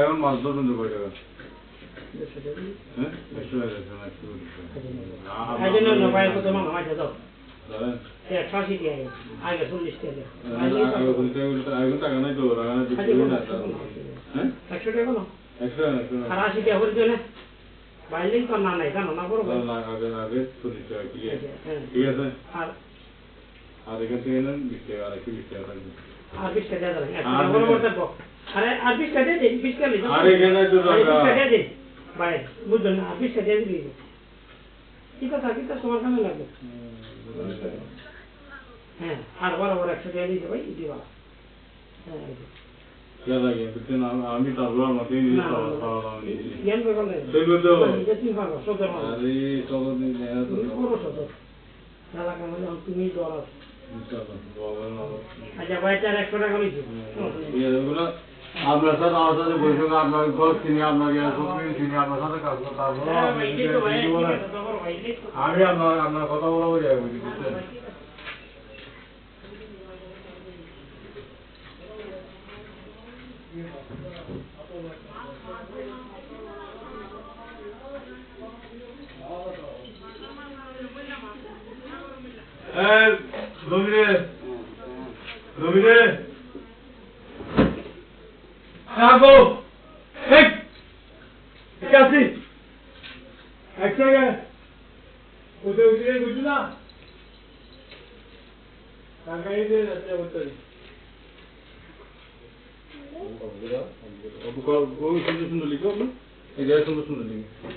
এখন মাছ ধরবেন তো কয় টাকা? টাকা নাই তো বাইলেই তো না নাই জানো না বড় আগে 40 টাকা ঠিক আছে আর এখান থেকে নেন 20 টাকা আর একটু 20 টাকা থাকবে আর 20 টাকা দেবেন বড় বড় থাকবো আরে আর 20 টাকা দিয়ে 20 টাকা লিখো আর এখানে তো টাকা 20 টাকা দিয়ে ভাই বুঝুন না 20 টাকা দিয়ে দিই কি কথা তোমার কামে লাগবে হ্যাঁ আর বড় বড় 100 টাকা দিয়ে ভাই দিবা হ্যাঁ क्या लगे तो आमी ताबला मत ही नहीं साला नहीं ज्ञान पे बोले देखो तो ये तीन भाग सोचो अरे तो नहीं नया तो पूरा सोचो साला का मतलब तुम्ही डॉलर इंशाल्लाह डॉलर ना अच्छा भाई 400 টাকা লিখো ये देखो ना আপনার সাথে আমার সাথে বসে আপনার ঘর কিনে আপনার সব কিনে আপনার সাথে কাজ করতে পারবো আমি আপনার কথা বলা হয়ে যাবে বুঝছেন রবিরে আগো এক কাছি এক সেকেন্ড ওতে উঠে বুঝু না কাকাই দে যাচ্ছে বলতে ও সুন্দর সুন্দর লিখো এই জায়গায় সুন্দর সুন্দর লিখো